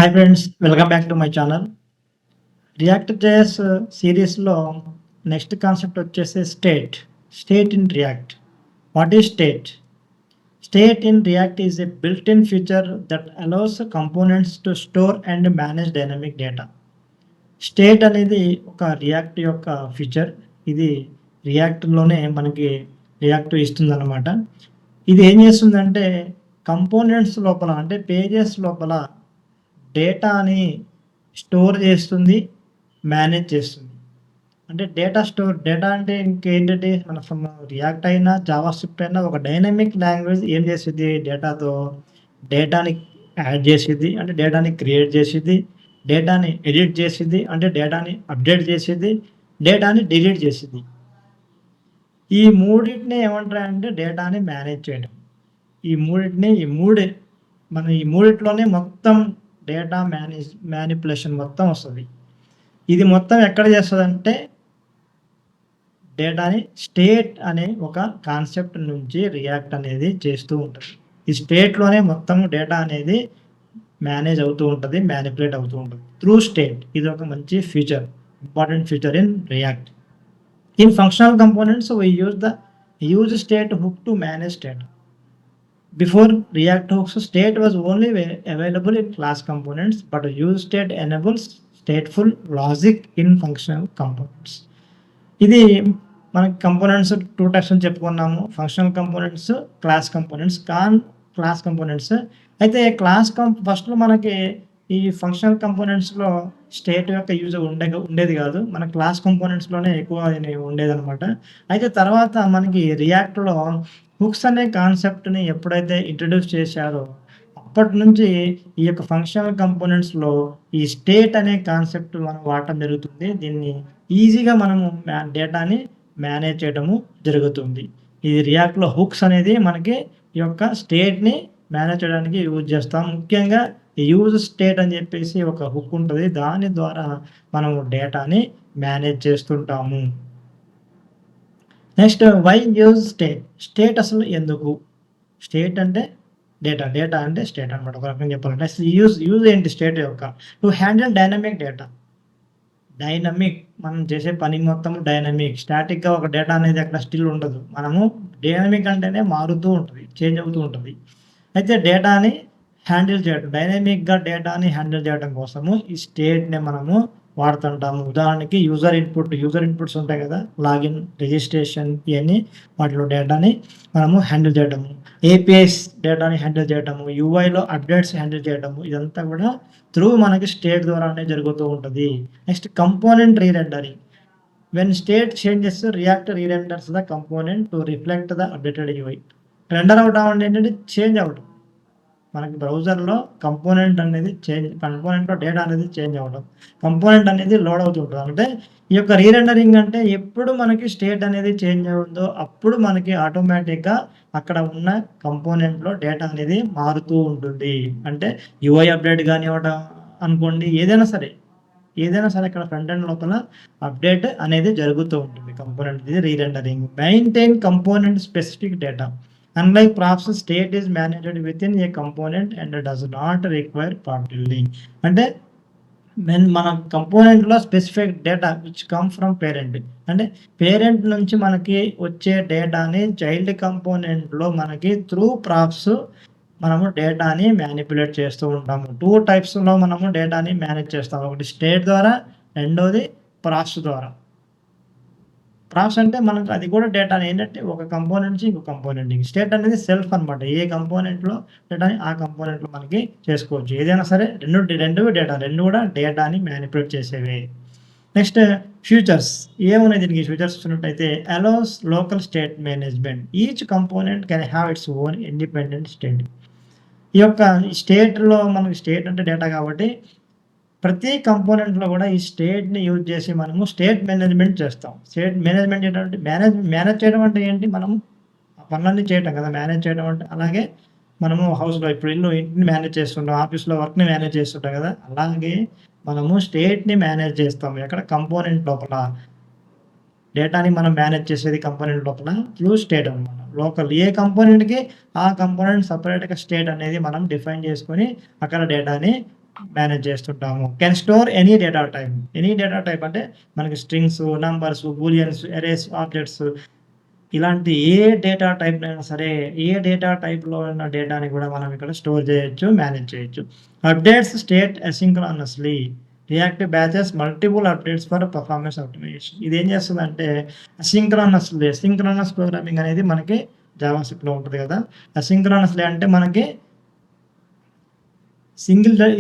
Hi friends, welcome back to my channel. React JS సిరీస్‌లో next concept వచ్చేసి state. State in react. What is state? State in React is a built-in feature that allows components to store and manage dynamic data. State అనేది ఒక react యొక్క feature. ఇది రియాక్ట్‌లోనే మనకి react ఇస్తుందన్నమాట. ఇది ఏం చేస్తుందంటే కంపోనెంట్స్ లోపల అంటే పేజెస్ లోపల డేటాని స్టోర్ చేస్తుంది, మేనేజ్ చేస్తుంది. అంటే డేటా అంటే ఇంకేంటంటే మన రియాక్ట్ అయినా, జావాస్క్రిప్ట్ అయినా ఒక డైనమిక్ లాంగ్వేజ్ ఏం చేసిద్ది డేటాని యాడ్ చేసిద్ది. అంటే డేటాని క్రియేట్ చేసిద్ది. డేటాని ఎడిట్ చేసిద్ది. అంటే డేటాని అప్డేట్ చేసిద్ది. డేటాని డిలీట్ చేసిద్ది. ఈ మూడిటిని ఏమంటారంటే డేటాని మేనేజ్ చేయడం. ఈ మూడిట్లోనే మొత్తం డేటా మ్యానిపులేషన్ మొత్తం వస్తది. ఇది మొత్తం ఎక్కడ చేస్తదంటే డేటాని స్టేట్ అనే ఒక కాన్సెప్ట్ నుంచి రియాక్ట్ అనేది చేస్తూ ఉంటది. ఈ స్టేట్‌లోనే మొత్తం డేటా అనేది మేనేజ్ అవుతూ ఉంటది, మ్యానిపులేట్ అవుతూ ఉంటది. Through state. ఇది ఒక మంచి feature, important feature in React. In functional components we use state hook to manage state. Before React hooks, state was only available in class components, but use state enables stateful logic in functional components. ఇది మనకి components 2 types అని చెప్పుకున్నాము. Functional components, class components. అయితే ఫస్ట్‌లో మనకి ఈ functional కంపోనెంట్స్‌లో state యొక్క use ఉండేది కాదు. మన క్లాస్ కంపోనెంట్స్‌లోనే ఎక్కువ ఉండేదనమాట. అయితే తర్వాత మనకి రియాక్ట్‌లో హుక్స్ అనే కాన్సెప్ట్‌ని ఎప్పుడైతే ఇంట్రొడ్యూస్ చేశారో అప్పటి నుంచి ఈ యొక్క ఫంక్షనల్ కంపోనెంట్స్‌లో ఈ స్టేట్ అనే కాన్సెప్ట్ మనం వాడటం జరుగుతుంది. దీన్ని ఈజీగా మనము డేటాని మేనేజ్ చేయడము జరుగుతుంది. ఇది రియాక్ట్‌లో హుక్స్ అనేది మనకి ఈ యొక్క స్టేట్‌ని మేనేజ్ చేయడానికి యూజ్ చేస్తాం. ముఖ్యంగా యూజ్ స్టేట్ అని చెప్పేసి ఒక హుక్ ఉంటది. దాని ద్వారా మనము డేటాని మేనేజ్ చేస్తుంటాము. Next why use state? State అసలు ఎందుకు? స్టేట్ అంటే డేటా అంటే స్టేట్ అనమాట. ఒక రకంగా చెప్పాలంటే యూజ్ ఏంటి స్టేట్ యొక్క? To handle dynamic data. మనం చేసే పని మొత్తం డైనమిక్. స్టాటిక్‌గా ఒక డేటా అనేది అక్కడ స్టిల్ ఉండదు. మనము డైనమిక్ అంటేనే మారుతూ ఉంటది, చేంజ్ అవుతూ ఉంటది. అయితే డేటాని హ్యాండిల్ చేయడం, డైనమిక్‌గా డేటాని హ్యాండిల్ చేయడం కోసము ఈ స్టేట్‌ని మనము వాడుతుంటాము. ఉదాహరణకి యూజర్ ఇన్పుట్స్ ఉంటాయి కదా! లాగిన్, రిజిస్ట్రేషన్ ఇయన్నీ వాటిలో డేటాని మనము హ్యాండిల్ చేయడము. ఏపీఐస్ డేటాని హ్యాండిల్ చేయడము. యూఐలో అప్డేట్స్ హ్యాండిల్ చేయడము. ఇదంతా కూడా త్రూ మనకి స్టేట్ ద్వారానే జరుగుతూ ఉంటది. Next component rerendering. When state changes React rerenders the component to reflect the updated UI. Render అవడం అంటే ఏంటంటే చేంజ్ అవ్వడం. మనకి బ్రౌజర్‌లో కంపోనెంట్‌లో డేటా అనేది చేంజ్ అవ్వడం. కంపోనెంట్ అనేది లోడ్ అవుతూ ఉంటది. అంటే ఈ యొక్క రీరెండరింగ్ అంటే ఎప్పుడు మనకి స్టేట్ అనేది చేంజ్ అవుతుందో అప్పుడు మనకి ఆటోమేటిక్‌గా అక్కడ ఉన్న కంపోనెంట్‌లో డేటా అనేది మారుతూ ఉంటుంది. అంటే యూఐ అప్డేట్ కానివ్వడం అనుకోండి, ఏదైనా సరే ఇక్కడ ఫ్రంట్ ఎండ్ లోపల అప్డేట్ అనేది జరుగుతూ ఉంటుంది. కంపోనెంట్ ఇది rerendering. Maintain component specific data. Unlike props, state is managed within a component and does not require part building. అంటే మన కంపోనెంట్‌లో specific data which come from parent. అంటే పేరెంట్ నుంచి మనకి వచ్చే డేటాని చైల్డ్ కంపోనెంట్‌లో మనకి త్రూ ప్రాప్స్ మనము డేటాని మ్యానిపులేట్ చేస్తూ ఉంటాము. 2 టైప్స్‌లో మనము డేటాని మేనేజ్ చేస్తాము. ఒకటి స్టేట్ ద్వారా, రెండోది ప్రాప్స్ ద్వారా. ప్రాప్స్ అంటే మనకు అది కూడా డేటా ఏంటంటే ఒక కంపోనెంట్ నుంచి ఇంకో కంపోనెంట్‌కి. స్టేట్ అనేది సెల్ఫ్ అనమాట. ఏ కంపోనెంట్‌లో డేటాని ఆ కంపోనెంట్‌లో మనకి చేసుకోవచ్చు. ఏదైనా సరే రెండు కూడా డేటాని మ్యానిపులేట్ చేసేవే. Next features. ఏమున్నాయి దీనికి ఫీచర్స్ చూసినట్టయితే allows local state management. Each component can have its own independent state. ఈ యొక్క స్టేట్‌లో మనకి స్టేట్ అంటే డేటా కాబట్టి ప్రతి కంపోనెంట్‌లో కూడా ఈ స్టేట్‌ని యూజ్ చేసి మనము స్టేట్ మేనేజ్మెంట్ చేస్తాం. స్టేట్ మేనేజ్మెంట్ ఏంటంటే మేనేజ్ చేయడం అంటే ఏంటి? మనం పనులన్నీ చేయటం కదా! మేనేజ్ చేయడం అంటే. అలాగే మనము హౌస్‌లో ఇప్పుడు ఇంటిని మేనేజ్ చేస్తుంటాం. ఆఫీస్‌లో వర్క్‌ని మేనేజ్ చేస్తుంటాం కదా! అలాగే మనము స్టేట్‌ని మేనేజ్ చేస్తాం. ఎక్కడ? కంపోనెంట్ లోపల. డేటాని మనం మేనేజ్ చేసేది కంపోనెంట్ లోపల త్రూ స్టేట్ అనమాట. లోకల్ ఏ కంపోనెంట్‌కి ఆ కంపోనెంట్ సెపరేట్‌గా స్టేట్ అనేది మనం డిఫైన్ చేసుకొని అక్కడ డేటాని మేనేజ్ చేస్తుంటాము. Can store any data type. Any data type అంటే మనకి స్ట్రింగ్స్, నంబర్స్, బూలియన్స్, అరేస్, ఆబ్జెక్ట్స్ ఇలాంటి ఏ డేటా టైప్‌నైనా సరే, ఏ డేటా టైప్‌లో ఉన్న డేటాని కూడా మనం ఇక్కడ స్టోర్ చేయొచ్చు, మేనేజ్ చేయొచ్చు. Updates state asynchronously. Reactive batches multiple updates for performance optimisation. ఇదేం చేస్తదంటే అసింక్రోనస్ ప్రోగ్రామింగ్ అనేది మనకి జావాస్క్రిప్ట్‌లో ఉంటది కదా! అసింక్రోనస్‌లీ అంటే మనకి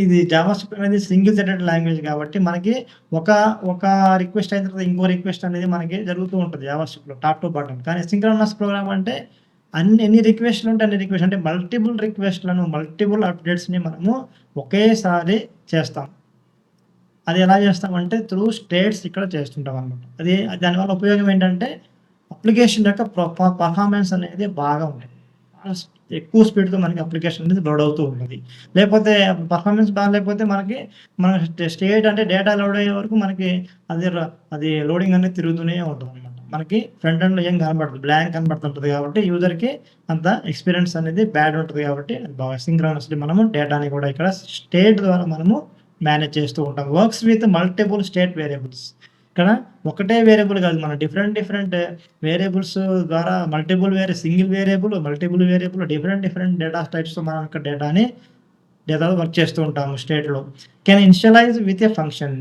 ఇది జావాస్క్రిప్ట్ అనేది సింగిల్ థ్రెడెడ్ లాంగ్వేజ్ కాబట్టి మనకి ఒక ఒక రిక్వెస్ట్ అయిన తర్వాత ఇంకో రిక్వెస్ట్ అనేది మనకి జరుగుతూ ఉంటుంది జావాస్క్రిప్ట్‌లో టాప్ టు బాటమ్. కానీ సింక్రోనస్ ప్రోగ్రామ్ అంటే ఎన్ని రిక్వెస్ట్‌లు ఉంటే అన్ని రిక్వెస్ట్ అంటే మల్టిపుల్ రిక్వెస్ట్‌లను, మల్టిపుల్ అప్డేట్స్‌ని మనము ఒకేసారి చేస్తాం. అది ఎలా చేస్తామంటే త్రూ స్టేట్స్ ఇక్కడ చేస్తుంటామనమాట. దానివల్ల ఉపయోగం ఏంటంటే అప్లికేషన్ యొక్క పర్ఫార్మెన్స్ అనేది బాగా ఉంటుంది. ఎక్కువ స్పీడ్‌తో మనకి అప్లికేషన్ అనేది లోడ్ అవుతూ ఉంటది. లేకపోతే పర్ఫార్మెన్స్ బాలేకపోతే మన స్టేట్ అంటే డేటా లోడ్ అయ్యే వరకు మనకి అది లోడింగ్ అనేది తిరుగుతూనే ఉంటదనమాట. మనకి ఫ్రంట్ ఎండ్‌లో ఏం కనపడదు. బ్లాంక్ కనపడుతుంటది కాబట్టి యూజర్‌కి అంత ఎక్స్‌పీరియన్స్ అనేది బ్యాడ్ ఉంటది కాబట్టి సింక్రోనస్‌లీ మనము డేటాని కూడా ఇక్కడ స్టేట్ ద్వారా మనము మేనేజ్ చేస్తూ ఉంటాం. Works with multiple state variables. ఇక్కడ ఒకటే వేరియబుల్ కాదు. మన డిఫరెంట్ వేరియబుల్స్ ద్వారా single variable, multiple variable different data టైప్స్‌తో మనం ఇక్కడ డేటాలో వర్క్ చేస్తూ ఉంటాము స్టేట్‌లో. Can initialise with a function.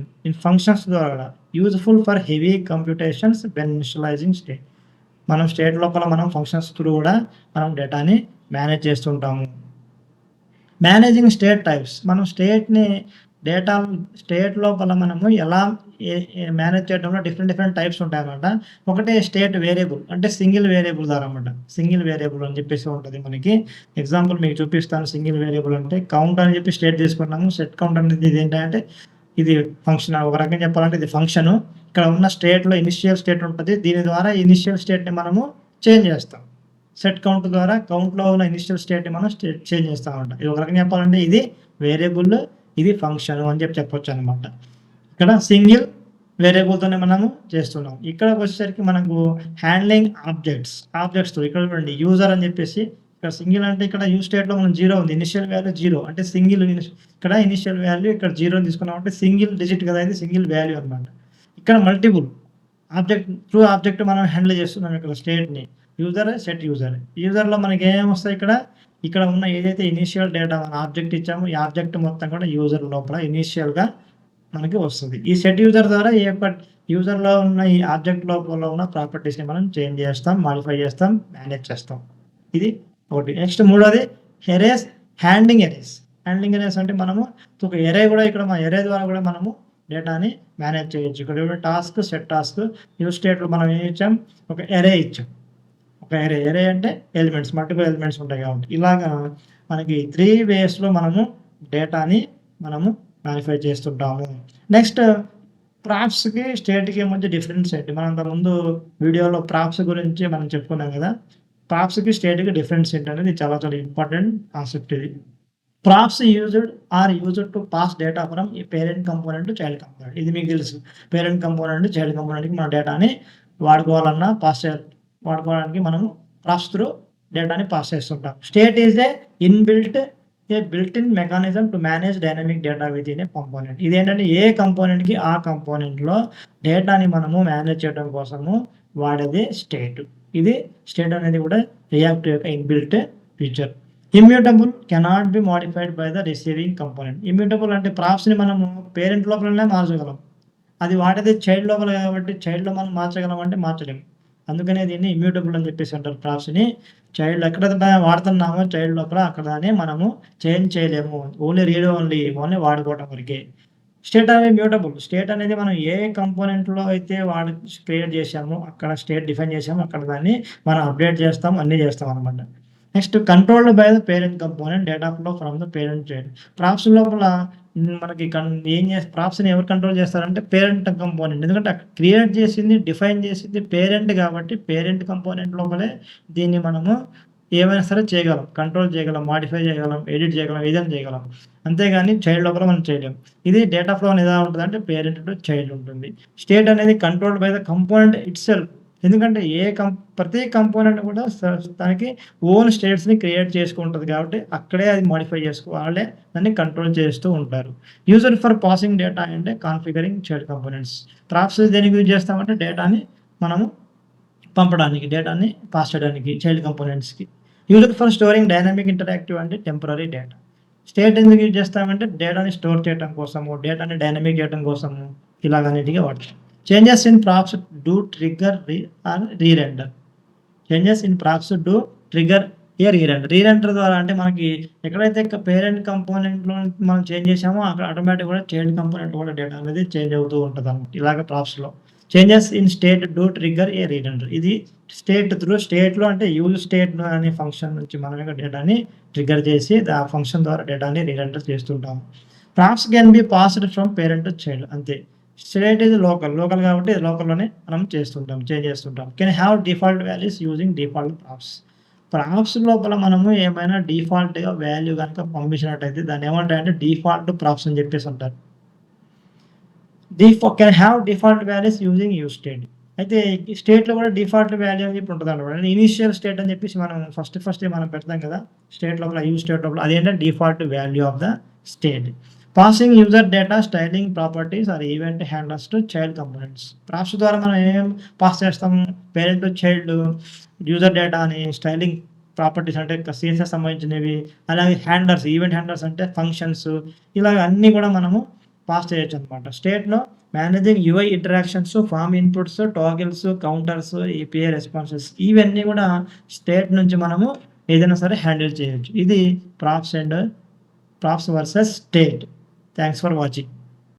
Functions ద్వారా useful for heavy computations when initialising state. మనం స్టేట్ లోపల మనం ఫంక్షన్స్ త్రూ కూడా మనం డేటాని మేనేజ్ చేస్తుంటాము. Managing state types. మనం స్టేట్ లోపల మనము ఎలా మేనేజ్ చేయడంలో డిఫరెంట్ టైప్స్ ఉంటాయన్నమాట. ఒకటి స్టేట్ వేరియబుల్ అంటే సింగిల్ వేరియబుల్ ద్వారా అనమాట. సింగిల్ వేరియబుల్ అని చెప్పేసి ఉంటుంది మనకి. ఎగ్జాంపుల్ మీకు చూపిస్తాను. సింగిల్ వేరియబుల్ అంటే కౌంట్ అని చెప్పి స్టేట్ తీసుకున్నాము. సెట్ కౌంట్ అనేది ఇదేంటంటే ఇది ఫంక్షన్. ఒక రకంగా చెప్పాలంటే ఇది ఫంక్షను. ఇక్కడ ఉన్న స్టేట్‌లో ఇనిషియల్ స్టేట్ ఉంటది. దీని ద్వారా ఇనిషియల్ స్టేట్‌ని మనము చేంజ్ చేస్తాం. సెట్ కౌంట్ ద్వారా కౌంట్‌లో ఉన్న ఇనిషియల్ స్టేట్‌ని మనం చేంజ్ చేస్తామన్నమాట. ఇది ఒక రకంగా చెప్పాలంటే ఇది వేరియబుల్, ఇది ఫంక్షన్ అని చెప్పొచ్చనమాట. ఇక్కడ సింగిల్ వేరియబుల్‌తోనే మనము చేస్తున్నాం. ఇక్కడికొచ్చేసరికి మనకు హ్యాండ్లింగ్ ఆబ్జెక్ట్స్‌తో ఇక్కడ చూడండి యూజర్ అని చెప్పేసి ఇక్కడ సింగిల్ అంటే ఇక్కడ యూజ్ స్టేట్‌లో మనం 0 ఉంది. ఇనిషియల్ వాల్యూ 0 అంటే ఇక్కడ ఇనిషియల్ వాల్యూ ఇక్కడ 0 తీసుకున్నామంటే సింగిల్ డిజిట్ కదా! ఇది సింగిల్ వాల్యూ అనమాట. ఇక్కడ మల్టిపుల్ ఆబ్జెక్ట్ మనం హ్యాండిల్ చేస్తున్నాం ఇక్కడ స్టేట్‌ని. యూజర్‌లో మనకి ఏమేమొస్తాయి ఇక్కడ ఉన్న ఏదైతే ఇనిషియల్ డేటా మన ఆబ్జెక్ట్ ఇచ్చామో ఈ ఆబ్జెక్ట్ మొత్తం కూడా యూజర్ లోపల ఇనిషియల్‌గా మనకి వస్తుంది. ఈ సెట్ యూజర్ ద్వారా యూజర్‌లో ఉన్న ఈ ఆబ్జెక్ట్ లోపల ఉన్న ప్రాపర్టీస్‌ని మనం చేంజ్ చేస్తాం, మాడిఫై చేస్తాం, మేనేజ్ చేస్తాం. ఇది ఒకటి. నెక్స్ట్ మూడోది హ్యాండ్లింగ్ ఎరేస్ అంటే మనము ఒక ఎరే కూడా ఇక్కడ మన ఎరే ద్వారా కూడా మనము డేటాని మేనేజ్ చేయొచ్చు. ఇక్కడ టాస్క్, సెట్ టాస్క్, యూజ్ స్టేట్‌లో మనం ఏమి ఇచ్చాం? ఒక ఎరే ఇచ్చాం. ఒక ఎరే అంటే మల్టిపుల్ ఎలిమెంట్స్ ఉంటాయి కాబట్టి ఇలాగా మనకి 3 వేస్‌లో మనము డేటాని మనము మాడిఫై చేస్తుంటాము. నెక్స్ట్ ప్రాప్స్‌కి, స్టేట్‌కి మధ్య డిఫరెన్స్ ఏంటి? మనం ఇంతకుముందు వీడియోలో ప్రాప్స్ గురించి మనం చెప్పుకున్నాం కదా! ప్రాప్స్‌కి, స్టేట్‌కి డిఫరెన్స్ ఏంటనేది చాలా ఇంపార్టెంట్ కాన్సెప్ట్ ఇది. Props used to pass data from ఈ parent component to child component. ఇది మీకు తెలుసు. పేరెంట్ కంపోనెంట్, చైల్డ్ కంపోనెంట్‌కి మన డేటాని వాడుకోవడానికి మనము ప్రాప్స్ త్రూ డేటాని పాస్ చేస్తుంటాం. State is built in mechanism to manage dynamic data within A component. ఇదేంటంటే ఏ కంపోనెంట్‌కి ఆ కంపోనెంట్‌లో డేటాని మనము మేనేజ్ చేయడం కోసము వాడేది స్టేట్. ఇది స్టేట్ అనేది కూడా రియాక్ట్ యొక్క inbuilt feature. Immutable cannot be modified by the receiving component. Immutable అంటే ప్రాప్స్‌ని మనము పేరెంట్ లోపలనే మార్చగలం. అది వాడేది చైల్డ్ లోపల కాబట్టి చైల్డ్‌లో మనం మార్చగలం అంటే మార్చలేము. అందుకనే దీన్ని ఇమ్యూటబుల్ అని చెప్పేసి అంటారు ప్రాప్స్‌ని. చైల్డ్ ఎక్కడైతే వాడుతున్నామో చైల్డ్ లోపల అక్కడనే మనము చేంజ్ చేయలేము. ఓన్లీ వాడుకోవడం వరకే. స్టేట్ అనేది ఇమ్యూటబుల్. స్టేట్ అనేది మనం ఏ కంపోనెంట్‌లో అయితే క్రియేట్ చేశామో అక్కడ స్టేట్ డిఫైన్ చేశామో అక్కడ దాన్ని మనం అప్డేట్ చేస్తాం, అన్నీ చేస్తాం అనమాట. Next controlled by the parent component data flow from the parent child. Props లోపల మనకి ప్రాప్స్‌ని ఎవరు కంట్రోల్ చేస్తారంటే పేరెంట్ కంపోనెంట్. ఎందుకంటే అక్కడ క్రియేట్ చేసింది, డిఫైన్ చేసింది పేరెంట్ కాబట్టి పేరెంట్ కంపోనెంట్ లోపలే దీన్ని మనము ఏమైనా సరే చేయగలం. కంట్రోల్ చేయగలం, మాడిఫై చేయగలం, ఎడిట్ చేయగలం, ఏదైనా చేయగలం. అంతేగాని చైల్డ్ లోపల మనం చేయలేం. ఇది డేటా ఫ్లో అనేది ఎలా ఉంటదంటే పేరెంట్ టు చైల్డ్ ఉంటుంది. స్టేట్ అనేది controlled by the component itself ఎందుకంటే ప్రతి కంపోనెంట్ కూడా దానికి ఓన్ స్టేట్స్‌ని క్రియేట్ చేసుకుంటది కాబట్టి అక్కడే అది మోడిఫై వాళ్ళే దాన్ని కంట్రోల్ చేస్తూ ఉంటారు. యూజ్డ్ ఫర్ పాసింగ్ డేటా అంటే కాన్ఫిగరింగ్ చైల్డ్ కంపోనెంట్స్. ప్రాప్స్ దేనికి యూజ్ చేస్తామంటే డేటాని మనము పంపడానికి, డేటాని పాస్ చేయడానికి చైల్డ్ కంపోనెంట్స్‌కి. Used for storing dynamic interactive అంటే టెంపరరీ డేటా. స్టేట్ ఎందుకు యూజ్ చేస్తామంటే డేటాని స్టోర్ చేయడం కోసము, డేటాని డైనమిక్ చేయడం కోసము ఇలాగన్నిటిగా వాడతాం. Changes in props do trigger rerender. Changes in props do trigger rerender. Rerender ద్వారా అంటే మనకి ఎక్కడైతే పేరెంట్ కంపోనెంట్‌లో మనం చేంజ్ చేసామో అక్కడ ఆటోమేటిక్‌గా కూడా చైల్డ్ కంపోనెంట్ కూడా డేటా అనేది చేంజ్ అవుతూ ఉంటదన్నమాట. ఇలాగ ప్రాప్స్‌లో. Changes in state do trigger rerender. ఇది స్టేట్‌లో అంటే యూజ్ స్టేట్ అనే ఫంక్షన్ నుంచి మనం డేటాని ట్రిగ్గర్ చేసి ఆ ఫంక్షన్ ద్వారా డేటాని రీరెండర్ చేస్తుంటాము. Props can be passed from parent to child అంతే. స్టేట్ ఇది లోకల్ కాబట్టి లోకల్‌లోనే మనం చేంజ్ చేస్తుంటాం. Can have default values using default props. Props లోపల మనము ఏమైనా డిఫాల్ట్‌గా వాల్యూ గనుక పంపించినట్టయితే దాన్ని ఏమంటారంటే డిఫాల్ట్ ప్రాప్స్ అని చెప్పేసి అంటారు. Can have default values using use state. అయితే స్టేట్‌లో కూడా డిఫాల్ట్ వాల్యూ అని చెప్పి ఉంటదన్నమాట. ఇనీషియల్ స్టేట్ అని చెప్పేసి మనం ఫస్ట్ మనం పెడతాం కదా! స్టేట్ లోపల యూజ్ స్టేట్ లోపల అదేంటంటే default value of the state. Passing user data styling properties or event handlers to child components. Props ద్వారా మనం ఏం పాస్ చేస్తాము? Parent to child user data అని స్టైలింగ్ ప్రాపర్టీస్ అంటే CSS సంబంధించినవి, అలాగే హ్యాండ్లర్స్, ఈవెంట్ హ్యాండ్లర్స్ అంటే ఫంక్షన్స్ ఇలాగ అన్నీ కూడా మనము పాస్ చేయొచ్చనమాట. స్టేట్‌లో managing UI interactions, form inputs, toggles, counters, API responses ఇవన్నీ కూడా స్టేట్ నుంచి మనము ఏదైనా సరే హ్యాండిల్ చేయొచ్చు. ఇది props versus state. Thanks for watching.